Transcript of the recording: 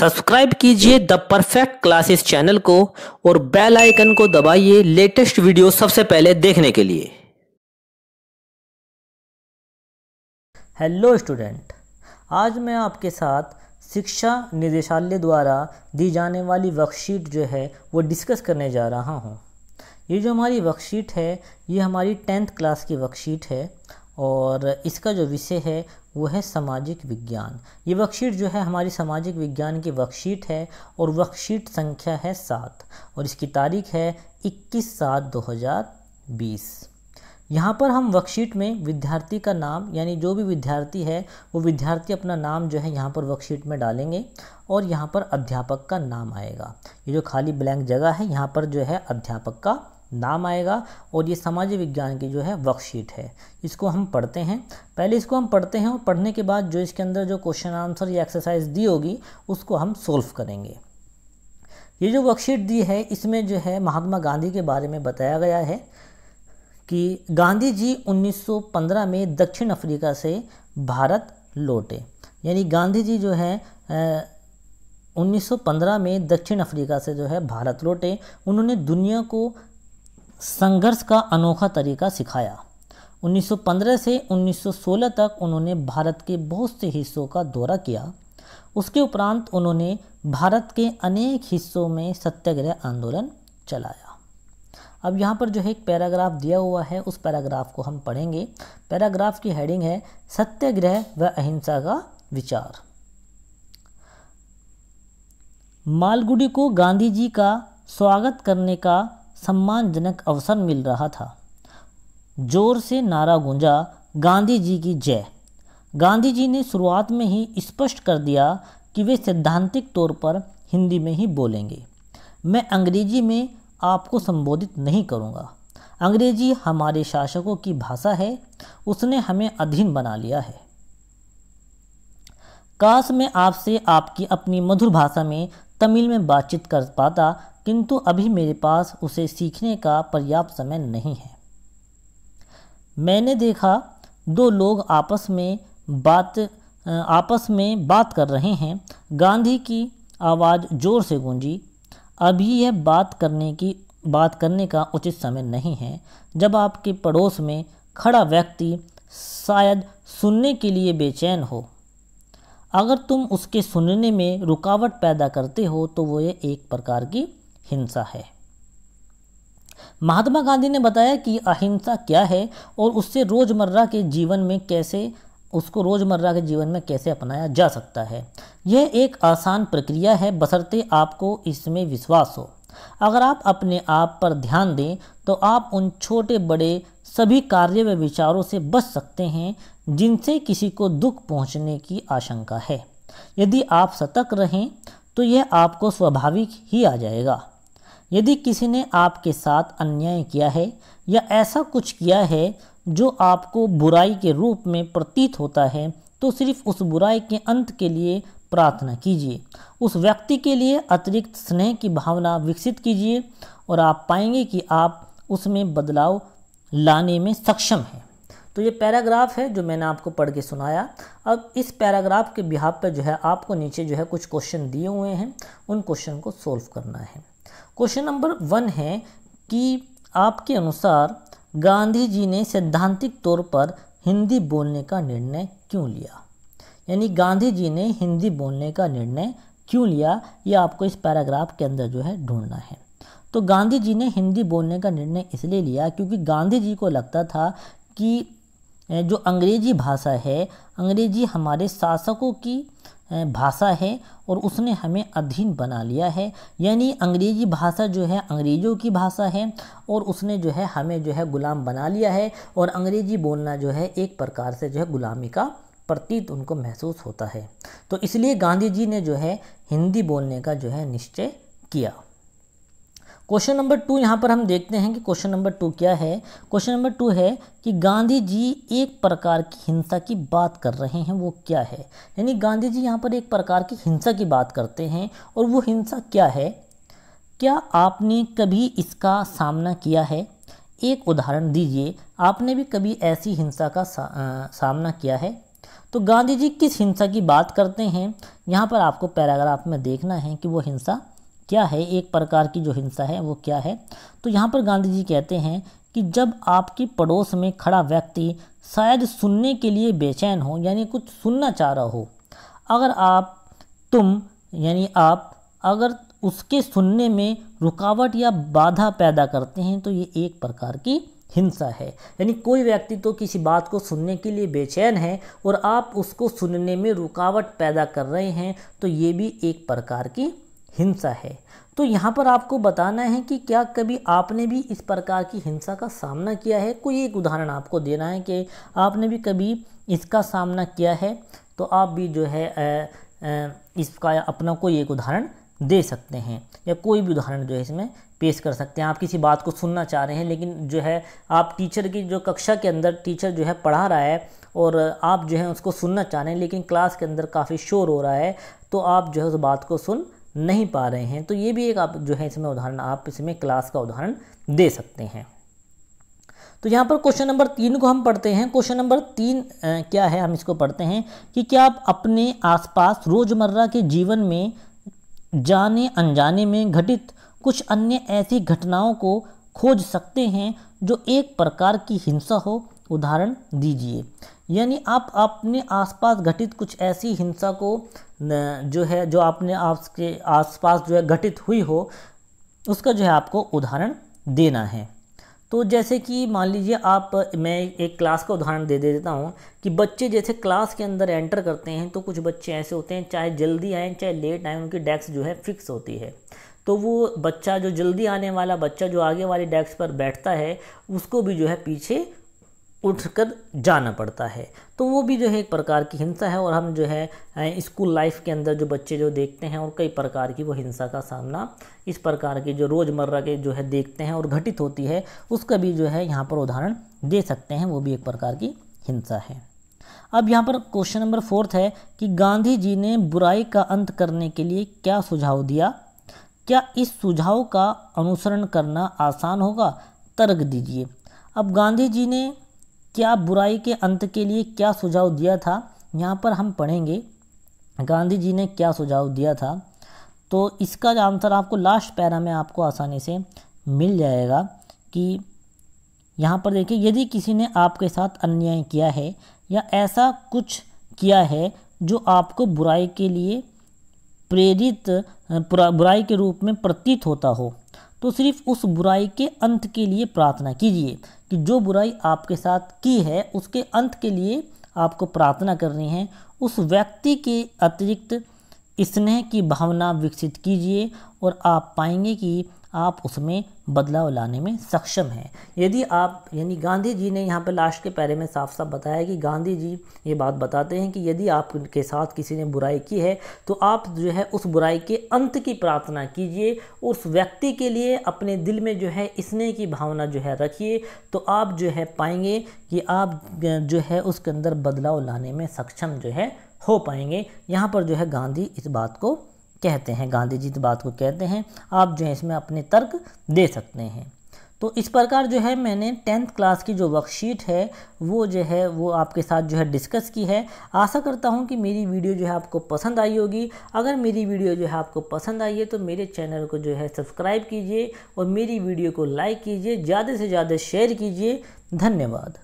Subscribe कीजिए the perfect classes channel को और बेल आइकन को दबाइए लेटेस्ट वीडियो सबसे पहले देखने के लिए। हेलो स्टूडेंट, आज मैं आपके साथ शिक्षा निदेशालय द्वारा दी जाने वाली वर्कशीट जो है वो डिस्कस करने जा रहा हूँ। ये जो हमारी वर्कशीट है ये हमारी 10th क्लास की वर्कशीट है और इसका जो विषय है वो है सामाजिक विज्ञान। ये वर्कशीट जो है हमारी सामाजिक विज्ञान की वर्कशीट है और वर्कशीट संख्या है 7 और इसकी तारीख है 21/7/2020। यहाँ पर हम वर्कशीट में विद्यार्थी का नाम यानी जो भी विद्यार्थी है वो विद्यार्थी अपना नाम जो है यहाँ पर वर्कशीट में डालेंगे और यहाँ पर अध्यापक का नाम आएगा। ये जो खाली ब्लैंक जगह है यहाँ पर जो है अध्यापक का नाम आएगा और ये सामाजिक विज्ञान की जो है वर्कशीट है। इसको हम पढ़ते हैं। पहले इसको हम पढ़ते हैं और पढ़ने के बाद जो इसके अंदर जो क्वेश्चन आंसर या एक्सरसाइज दी होगी उसको हम सोल्व करेंगे। ये जो वर्कशीट दी है इसमें जो है महात्मा गांधी के बारे में बताया गया है कि गांधी जी 1915 में दक्षिण अफ्रीका से भारत लौटे। यानी गांधी जी जो है 1915 में दक्षिण अफ्रीका से जो है भारत लौटे। उन्होंने दुनिया को संघर्ष का अनोखा तरीका सिखाया। 1915 से 1916 तक उन्होंने भारत के बहुत से हिस्सों का दौरा किया। उसके उपरांत उन्होंने भारत के अनेक हिस्सों में सत्याग्रह आंदोलन चलाया। अब यहाँ पर जो है एक पैराग्राफ दिया हुआ है, उस पैराग्राफ को हम पढ़ेंगे। पैराग्राफ की हेडिंग है सत्याग्रह व अहिंसा का विचार। मालगुडी को गांधी जी का स्वागत करने का सम्मानजनक अवसर मिल रहा था। जोर से नारा गूंजा, गांधी जी की जय। गांधी जी ने शुरुआत में ही स्पष्ट कर दिया कि वे सैद्धांतिक तौर पर हिंदी में ही बोलेंगे। मैं अंग्रेजी में आपको संबोधित नहीं करूंगा। अंग्रेजी हमारे शासकों की भाषा है, उसने हमें अधीन बना लिया है। काश मैं आपसे आपकी अपनी मधुर भाषा में तमिल में बातचीत कर पाता, किंतु अभी मेरे पास उसे सीखने का पर्याप्त समय नहीं है। मैंने देखा दो लोग आपस में बात कर रहे हैं। गांधी की आवाज़ जोर से गूंजी, अभी यह बात करने का उचित समय नहीं है। जब आपके पड़ोस में खड़ा व्यक्ति शायद सुनने के लिए बेचैन हो, अगर तुम उसके सुनने में रुकावट पैदा करते हो तो वो ये एक प्रकार की हिंसा है। महात्मा गांधी ने बताया कि अहिंसा क्या है और उसको रोजमर्रा के जीवन में कैसे अपनाया जा सकता है। यह एक आसान प्रक्रिया है, बशर्ते आपको इसमें विश्वास हो। अगर आप अपने आप पर ध्यान दें तो आप उन छोटे बड़े सभी कार्य व विचारों से बच सकते हैं जिनसे किसी को दुख पहुंचने की आशंका है। यदि आप सतर्क रहें तो यह आपको स्वाभाविक ही आ जाएगा। यदि किसी ने आपके साथ अन्याय किया है या ऐसा कुछ किया है जो आपको बुराई के रूप में प्रतीत होता है तो सिर्फ उस बुराई के अंत के लिए प्रार्थना कीजिए। उस व्यक्ति के लिए अतिरिक्त स्नेह की भावना विकसित कीजिए और आप पाएंगे कि आप उसमें बदलाव लाने में सक्षम हैं। तो ये पैराग्राफ है जो मैंने आपको पढ़ के सुनाया। अब इस पैराग्राफ के बिहाफ पे जो है आपको नीचे जो है कुछ क्वेश्चन दिए हुए हैं, उन क्वेश्चन को सोल्व करना है। क्वेश्चन नंबर 1 है कि आपके अनुसार गांधी जी ने सैद्धांतिक तौर पर हिंदी बोलने का निर्णय क्यों लिया। यानी गांधी जी ने हिंदी बोलने का निर्णय क्यों लिया, ये आपको इस पैराग्राफ के अंदर जो है ढूंढना है। तो गांधी जी ने हिंदी बोलने का निर्णय इसलिए लिया क्योंकि गांधी जी को लगता था कि जो अंग्रेजी भाषा है, अंग्रेजी हमारे शासकों की भाषा है और उसने हमें अधीन बना लिया है। यानी अंग्रेजी भाषा जो है अंग्रेज़ों की भाषा है और उसने जो है हमें जो है गुलाम बना लिया है और अंग्रेजी बोलना जो है एक प्रकार से जो है गुलामी का प्रतीत उनको महसूस होता है। तो इसलिए गांधी जी ने जो है हिंदी बोलने का जो है निश्चय किया। क्वेश्चन नंबर 2 यहाँ पर हम देखते हैं कि क्वेश्चन नंबर 2 क्या है। क्वेश्चन नंबर 2 है कि गांधी जी एक प्रकार की हिंसा की बात कर रहे हैं, वो क्या है। यानी गांधी जी यहाँ पर एक प्रकार की हिंसा की बात करते हैं और वो हिंसा क्या है। क्या आपने कभी इसका सामना किया है? एक उदाहरण दीजिए, आपने भी कभी ऐसी हिंसा का सामना किया है? तो गांधी जी किस हिंसा की बात करते हैं यहाँ पर आपको पैराग्राफ में देखना है कि वो हिंसा क्या है, एक प्रकार की जो हिंसा है वो क्या है। तो यहाँ पर गांधी जी कहते हैं कि जब आपकी पड़ोस में खड़ा व्यक्ति शायद सुनने के लिए बेचैन हो, यानी कुछ सुनना चाह रहा हो, अगर उसके सुनने में रुकावट या बाधा पैदा करते हैं तो ये एक प्रकार की हिंसा है। यानी कोई व्यक्ति तो किसी बात को सुनने के लिए बेचैन है और आप उसको सुनने में रुकावट पैदा कर रहे हैं, तो ये भी एक प्रकार की हिंसा है। तो यहाँ पर आपको बताना है कि क्या कभी आपने भी इस प्रकार की हिंसा का सामना किया है। कोई एक उदाहरण आपको देना है कि आपने भी कभी इसका सामना किया है, तो आप भी जो है इसका अपना कोई एक उदाहरण दे सकते हैं, या कोई भी उदाहरण जो है इसमें पेश कर सकते हैं। आप किसी बात को सुनना चाह रहे हैं, लेकिन जो है आप टीचर की जो कक्षा के अंदर टीचर जो है पढ़ा रहा है और आप जो है उसको सुनना चाह रहे हैं, लेकिन क्लास के अंदर काफ़ी शोर हो रहा है, तो आप जो है उस बात को सुन नहीं पा रहे हैं। तो ये भी एक आप जो है इसमें उदाहरण, आप इसमें क्लास का उदाहरण दे सकते हैं। तो यहाँ पर क्वेश्चन नंबर 3 को हम पढ़ते हैं। क्वेश्चन नंबर 3 क्या है, हम इसको पढ़ते हैं कि क्या आप अपने आसपास रोज़मर्रा के जीवन में जाने अनजाने में घटित कुछ अन्य ऐसी घटनाओं को खोज सकते हैं जो एक प्रकार की हिंसा हो, उदाहरण दीजिए। यानी आप अपने आसपास घटित कुछ ऐसी हिंसा को जो आपने आपके आसपास जो है घटित हुई हो, उसका जो है आपको उदाहरण देना है। तो जैसे कि मान लीजिए मैं एक क्लास का उदाहरण दे देता हूँ कि बच्चे जैसे क्लास के अंदर एंटर करते हैं, तो कुछ बच्चे ऐसे होते हैं, चाहे जल्दी आएँ चाहे लेट आएँ, उनकी डेस्क जो है फिक्स होती है। तो वो बच्चा जो जल्दी आने वाला बच्चा जो आगे वाली डेस्क पर बैठता है, उसको भी जो है पीछे उठकर जाना पड़ता है। तो वो भी जो है एक प्रकार की हिंसा है। और हम जो है स्कूल लाइफ के अंदर जो बच्चे जो देखते हैं, और कई प्रकार की वो हिंसा का सामना इस प्रकार की जो रोज़मर्रा के जो है देखते हैं और घटित होती है, उसका भी जो है यहाँ पर उदाहरण दे सकते हैं, वो भी एक प्रकार की हिंसा है। अब यहाँ पर क्वेश्चन नंबर 4 है कि गांधी जी ने बुराई का अंत करने के लिए क्या सुझाव दिया, क्या इस सुझाव का अनुसरण करना आसान होगा, तर्क दीजिए। अब गांधी जी ने क्या बुराई के अंत के लिए क्या सुझाव दिया था, यहाँ पर हम पढ़ेंगे गांधी जी ने क्या सुझाव दिया था। तो इसका आंसर आपको लास्ट पैरा में आपको आसानी से मिल जाएगा कि यहाँ पर देखिए, यदि किसी ने आपके साथ अन्याय किया है या ऐसा कुछ किया है जो आपको बुराई के लिए बुराई के रूप में प्रतीत होता हो, तो सिर्फ उस बुराई के अंत के लिए प्रार्थना कीजिए। कि जो बुराई आपके साथ की है उसके अंत के लिए आपको प्रार्थना करनी है। उस व्यक्ति के अतिरिक्त स्नेह की भावना विकसित कीजिए और आप पाएंगे कि आप उसमें बदलाव लाने में सक्षम हैं। यदि आप यानी गांधी जी ने यहाँ पर लास्ट के पैरे में साफ साफ बताया कि गांधी जी ये बात बताते हैं कि यदि आपके साथ किसी ने बुराई की है, तो आप जो है उस बुराई के अंत की प्रार्थना कीजिए, उस व्यक्ति के लिए अपने दिल में जो है स्नेह की भावना जो है रखिए, तो आप जो है पाएंगे कि आप जो है उसके अंदर बदलाव लाने में सक्षम जो है हो पाएंगे। यहाँ पर जो है गांधी इस बात को कहते हैं, गांधी जी इस बात को कहते हैं। आप जो है इसमें अपने तर्क दे सकते हैं। तो इस प्रकार जो है मैंने 10th क्लास की जो वर्कशीट है वो जो है वो आपके साथ जो है डिस्कस की है। आशा करता हूँ कि मेरी वीडियो जो है आपको पसंद आई होगी। अगर मेरी वीडियो जो है आपको पसंद आई है तो मेरे चैनल को जो है सब्सक्राइब कीजिए और मेरी वीडियो को लाइक कीजिए, ज़्यादा से ज़्यादा शेयर कीजिए। धन्यवाद।